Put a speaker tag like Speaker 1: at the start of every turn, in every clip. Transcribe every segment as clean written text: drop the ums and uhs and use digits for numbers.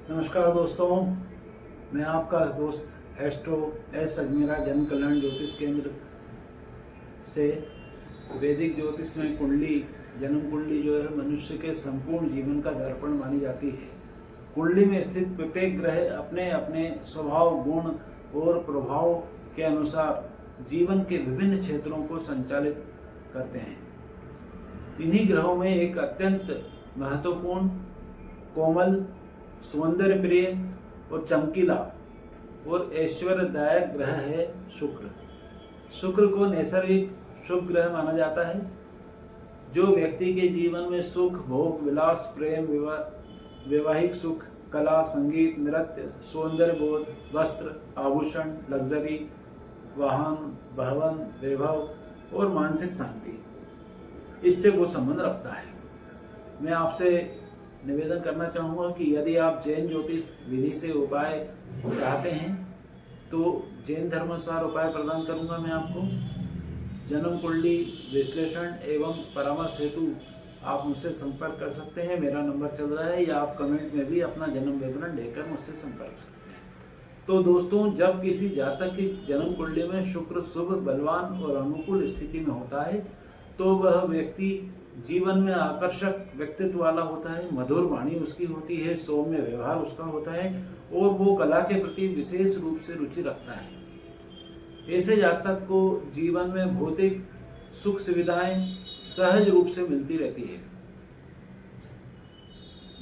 Speaker 1: नमस्कार दोस्तों, मैं आपका दोस्त एस्ट्रो एस अजमेरा जन कल्याण ज्योतिष केंद्र से। वैदिक ज्योतिष में कुंडली, जन्म कुंडली जो है मनुष्य के संपूर्ण जीवन का दर्पण मानी जाती है। कुंडली में स्थित प्रत्येक ग्रह अपने अपने स्वभाव, गुण और प्रभाव के अनुसार जीवन के विभिन्न क्षेत्रों को संचालित करते हैं। इन्हीं ग्रहों में एक अत्यंत महत्वपूर्ण, कोमल, सौंदर्य प्रिय और चमकीला और ऐश्वर्यदायक ग्रह है शुक्र। शुक्र को नैसर्गिक शुभ ग्रह माना जाता है, जो व्यक्ति के जीवन में सुख, भोग, विलास, प्रेम, वैवाहिक सुख, कला, संगीत, नृत्य, सौंदर्य बोध, वस्त्र, आभूषण, लग्जरी, वाहन, भवन, वैभव और मानसिक शांति, इससे वो संबंध रखता है। मैं आपसे निवेदन करना चाहूँगा कि यदि आप जैन ज्योतिष विधि से उपाय चाहते हैं तो जैन धर्मानुसार उपाय प्रदान करूँगा मैं आपको। जन्म कुंडली विश्लेषण एवं परामर्श हेतु आप मुझसे संपर्क कर सकते हैं। मेरा नंबर चल रहा है, या आप कमेंट में भी अपना जन्म विवरण लेकर मुझसे संपर्क सकते हैं। तो दोस्तों, जब किसी जातक की जन्म कुंडली में शुक्र शुभ, बलवान और अनुकूल स्थिति में होता है तो वह व्यक्ति जीवन में आकर्षक व्यक्तित्व वाला होता है, मधुर वाणी उसकी होती है, सौम्य व्यवहार उसका होता है और वो कला के प्रति विशेष रूप से रुचि रखता है। ऐसे जातक को जीवन में भौतिक सुख सुविधाएं सहज रूप से मिलती रहती है।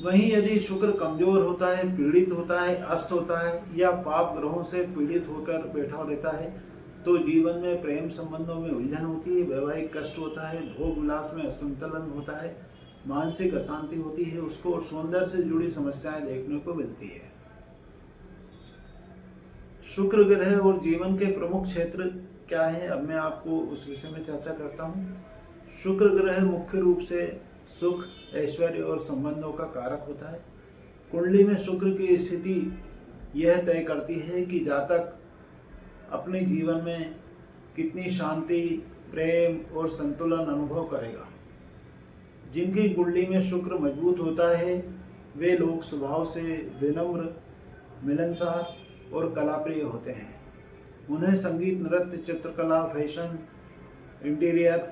Speaker 1: वहीं यदि शुक्र कमजोर होता है, पीड़ित होता है, अस्त होता है या पाप ग्रहों से पीड़ित होकर बैठा रहता है तो जीवन में प्रेम संबंधों में उलझन होती है, वैवाहिक कष्ट होता है, भोग विलास में असंतुलन होता है, मानसिक अशांति होती है उसको, और सौंदर्य से जुड़ी समस्याएं देखने को मिलती है। शुक्र ग्रह और जीवन के प्रमुख क्षेत्र क्या है, अब मैं आपको उस विषय में चर्चा करता हूँ। शुक्र ग्रह मुख्य रूप से सुख, ऐश्वर्य और संबंधों का कारक होता है। कुंडली में शुक्र की स्थिति यह तय करती है कि जातक अपने जीवन में कितनी शांति, प्रेम और संतुलन अनुभव करेगा। जिनकी कुंडली में शुक्र मजबूत होता है वे लोग स्वभाव से विनम्र, मिलनसार और कलाप्रिय होते हैं। उन्हें संगीत, नृत्य, चित्रकला, फैशन, इंटीरियर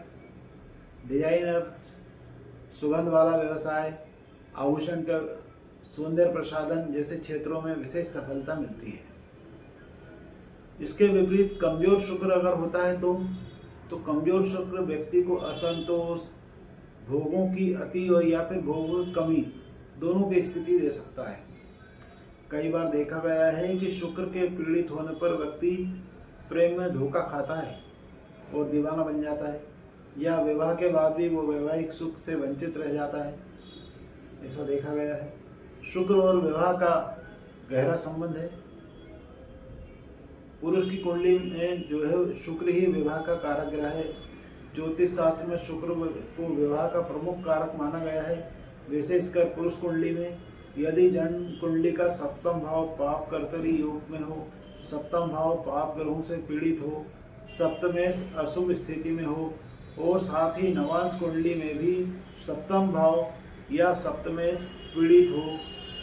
Speaker 1: डिजाइनर, सुगंध वाला व्यवसाय, आभूषण का सौंदर्य प्रसाधन जैसे क्षेत्रों में विशेष सफलता मिलती है। इसके विपरीत कमजोर शुक्र अगर होता है तो कमजोर शुक्र व्यक्ति को असंतोष, भोगों की अति और या फिर भोगों की कमी दोनों की स्थिति दे सकता है। कई बार देखा गया है कि शुक्र के पीड़ित होने पर व्यक्ति प्रेम में धोखा खाता है और दीवाना बन जाता है, या विवाह के बाद भी वो वैवाहिक सुख से वंचित रह जाता है, ऐसा देखा गया है। शुक्र और विवाह का गहरा संबंध है। पुरुष की कुंडली में जो है शुक्र ही विवाह का कारक ग्रह है। ज्योतिष शास्त्र में शुक्र को विवाह का प्रमुख कारक माना गया है। विशेषकर पुरुष कुंडली में यदि जन्म कुंडली का सप्तम भाव पाप कर्तरी योग में हो, सप्तम भाव पाप ग्रहों से पीड़ित हो, सप्तमेश अशुभ स्थिति में हो और साथ ही नवांश कुंडली में भी सप्तम भाव या सप्तमेश पीड़ित हो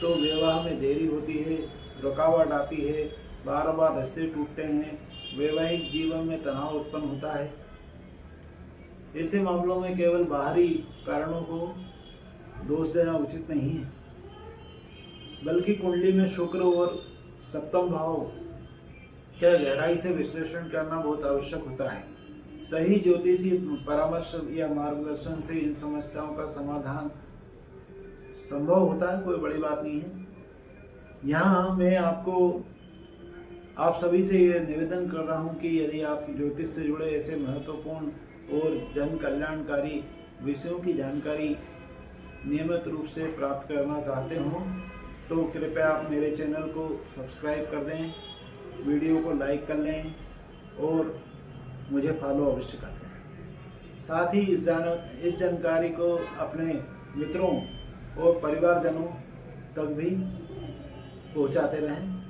Speaker 1: तो विवाह में देरी होती है, रुकावट आती है, बार बार रिश्ते टूटते हैं, वैवाहिक जीवन में तनाव उत्पन्न होता है। ऐसे मामलों में केवल बाहरी कारणों को दोष देना उचित नहीं है, बल्कि कुंडली में शुक्र और सप्तम भाव का गहराई से विश्लेषण करना बहुत आवश्यक होता है। सही ज्योतिषी परामर्श या मार्गदर्शन से इन समस्याओं का समाधान संभव होता है, कोई बड़ी बात नहीं है। यहाँ मैं आप सभी से ये निवेदन कर रहा हूँ कि यदि आप ज्योतिष से जुड़े ऐसे महत्वपूर्ण और जन कल्याणकारी विषयों की जानकारी नियमित रूप से प्राप्त करना चाहते हो तो कृपया आप मेरे चैनल को सब्सक्राइब कर दें, वीडियो को लाइक कर लें और मुझे फॉलो अवश्य कर दें। साथ ही इस जानकारी को अपने मित्रों और परिवारजनों तक भी पहुँचाते रहें।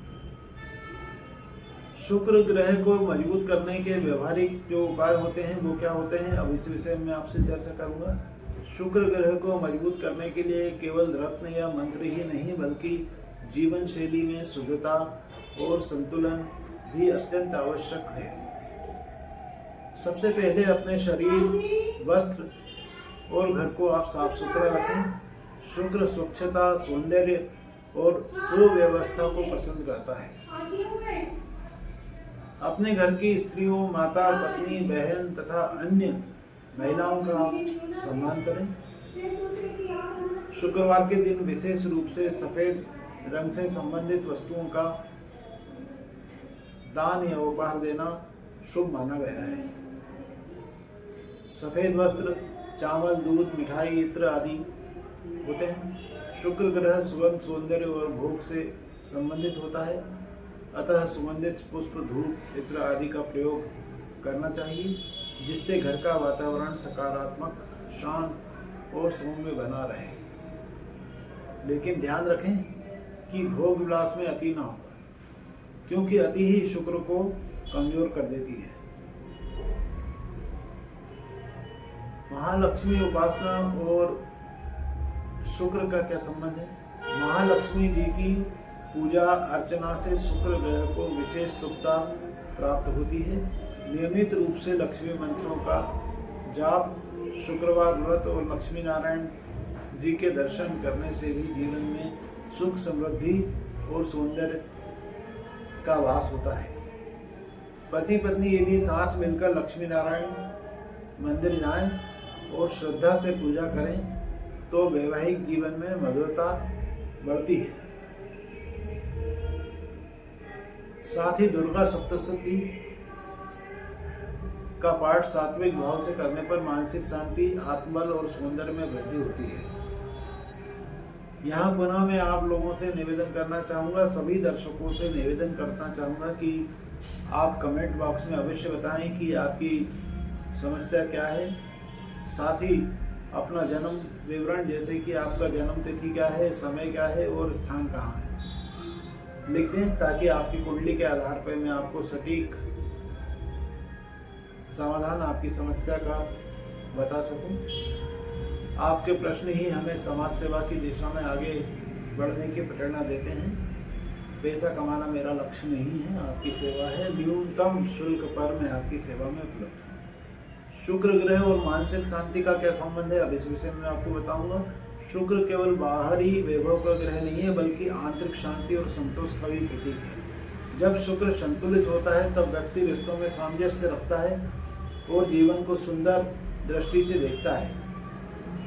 Speaker 1: शुक्र ग्रह को मजबूत करने के व्यवहारिक जो उपाय होते हैं वो क्या होते हैं, अब इस विषय में आपसे चर्चा करूंगा। शुक्र ग्रह को मजबूत करने के लिए केवल रत्न या मंत्र ही नहीं बल्कि जीवन शैली में शुद्धता और संतुलन भी अत्यंत आवश्यक है। सबसे पहले अपने शरीर, वस्त्र और घर को आप साफ सुथरा रखें। शुक्र स्वच्छता, सौंदर्य और सुव्यवस्था को पसंद करता है। अपने घर की स्त्रियों, माता, पत्नी, बहन तथा अन्य महिलाओं का सम्मान करें। शुक्रवार के दिन विशेष रूप से सफेद रंग से संबंधित वस्तुओं का दान या उपहार देना शुभ माना गया है। सफेद वस्त्र, चावल, दूध, मिठाई, इत्र आदि होते हैं। शुक्र ग्रह सुगंध, सौंदर्य और भोग से संबंधित होता है, अतः सुगंधित पुष्प, धूप, इत्र आदि का प्रयोग करना चाहिए, जिससे घर का वातावरण सकारात्मक, शांत और सौम्य बना रहे। लेकिन ध्यान रखें कि भोग विलास में अति ना हो, क्योंकि अति ही शुक्र को कमजोर कर देती है। महालक्ष्मी उपासना और शुक्र का क्या संबंध है? महालक्ष्मी जी की पूजा अर्चना से शुक्र ग्रह को विशेष शुभता प्राप्त होती है। नियमित रूप से लक्ष्मी मंत्रों का जाप, शुक्रवार व्रत और लक्ष्मी नारायण जी के दर्शन करने से भी जीवन में सुख, समृद्धि और सौंदर्य का वास होता है। पति पत्नी यदि साथ मिलकर लक्ष्मी नारायण मंदिर जाएं और श्रद्धा से पूजा करें तो वैवाहिक जीवन में मधुरता बढ़ती है। साथ ही दुर्गा सप्तशती का पाठ सात्विक भाव से करने पर मानसिक शांति, आत्मबल और सौंदर्य में वृद्धि होती है। यहाँ पुनः मैं आप लोगों से निवेदन करना चाहूँगा, सभी दर्शकों से निवेदन करना चाहूँगा कि आप कमेंट बॉक्स में अवश्य बताएं कि आपकी समस्या क्या है। साथ ही अपना जन्म विवरण, जैसे कि आपका जन्म तिथि क्या है, समय क्या है और स्थान कहाँ है, लिख दें, ताकि आपकी कुंडली के आधार पर मैं आपको सटीक समाधान आपकी समस्या का बता सकूं। आपके प्रश्न ही हमें समाज सेवा की दिशा में आगे बढ़ने की प्रेरणा देते हैं। पैसा कमाना मेरा लक्ष्य नहीं है, आपकी सेवा है। न्यूनतम शुल्क पर मैं आपकी सेवा में उपलब्ध हूँ। शुक्र ग्रह और मानसिक शांति का क्या संबंध है, अब इस विषय में आपको बताऊंगा। शुक्र केवल बाहरी वैभव का ग्रह नहीं है, बल्कि आंतरिक शांति और संतोष का भी प्रतीक है। जब शुक्र संतुलित होता है तब व्यक्ति रिश्तों में सामंजस्य रखता है और जीवन को सुंदर दृष्टि से देखता है।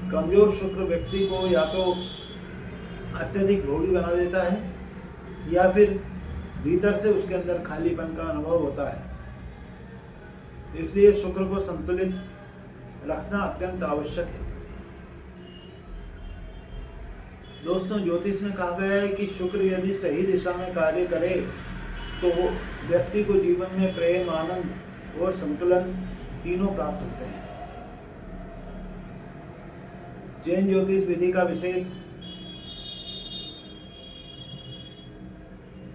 Speaker 1: कमजोर शुक्र व्यक्ति को या तो अत्यधिक भोगी बना देता है या फिर भीतर से उसके अंदर खालीपन का अनुभव होता है। इसलिए शुक्र को संतुलित रखना अत्यंत आवश्यक है। दोस्तों, ज्योतिष में कहा गया है कि शुक्र यदि सही दिशा में कार्य करे तो व्यक्ति को जीवन में प्रेम, आनंद और संतुलन तीनों प्राप्त होते हैं। जैन ज्योतिष विधि का विशेष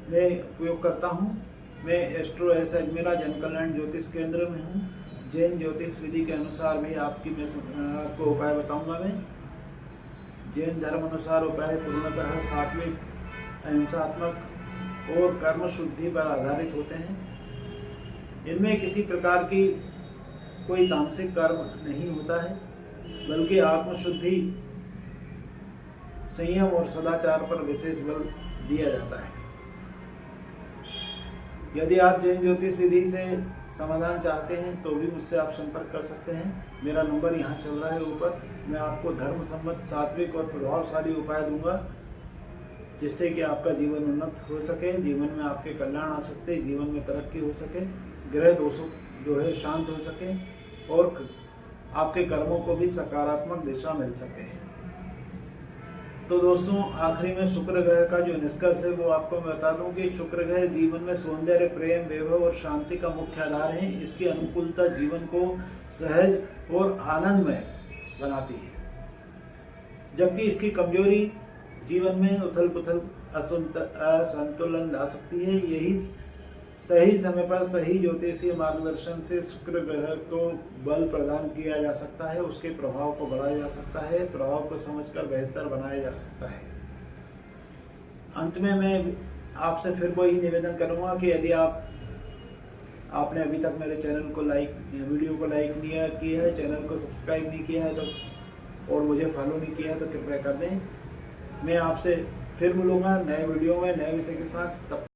Speaker 1: मैं उपयोग करता हूँ। मैं एस्ट्रो एस अजमेरा जन कल्याण ज्योतिष केंद्र में हूँ। जैन ज्योतिष विधि के अनुसार भी आपको उपाय बताऊंगा। मैं जैन धर्म अनुसार उपाय पूर्णतः सात्विक, अहिंसात्मक और कर्म शुद्धि पर आधारित होते हैं। इनमें किसी प्रकार की कोई तामसिक कर्म नहीं होता है, बल्कि आत्मशुद्धि, संयम और सदाचार पर विशेष बल दिया जाता है। यदि आप जैन ज्योतिष विधि से समाधान चाहते हैं तो भी मुझसे आप संपर्क कर सकते हैं। मेरा नंबर यहाँ चल रहा है ऊपर। मैं आपको धर्म सम्मत, सात्विक और प्रभावशाली उपाय दूंगा, जिससे कि आपका जीवन उन्नत हो सके, जीवन में आपके कल्याण आ सकते, जीवन में तरक्की हो सके, ग्रह दोषों जो है शांत हो सके और आपके कर्मों को भी सकारात्मक दिशा मिल सके। तो दोस्तों, आखिरी में शुक्र ग्रह का जो निष्कर्ष है वो आपको मैं बता दूं कि शुक्र ग्रह जीवन में सौंदर्य, प्रेम, वैभव और शांति का मुख्य आधार है। इसकी अनुकूलता जीवन को सहज और आनंदमय बनाती है, जबकि इसकी कमजोरी जीवन में उथल पुथल, असंतुलन ला सकती है। यही सही समय पर सही ज्योतिषीय मार्गदर्शन से शुक्र ग्रह को बल प्रदान किया जा सकता है, उसके प्रभाव को बढ़ाया जा सकता है, प्रभाव को समझकर बेहतर बनाया जा सकता है। अंत में मैं आपसे फिर वही निवेदन करूँगा कि यदि आपने अभी तक मेरे चैनल को वीडियो को लाइक नहीं किया है, चैनल को सब्सक्राइब नहीं किया है तो और मुझे फॉलो नहीं किया है तो कृपया कर दें। मैं आपसे फिर मिलूँगा नए वीडियो में नए विषय के साथ। तब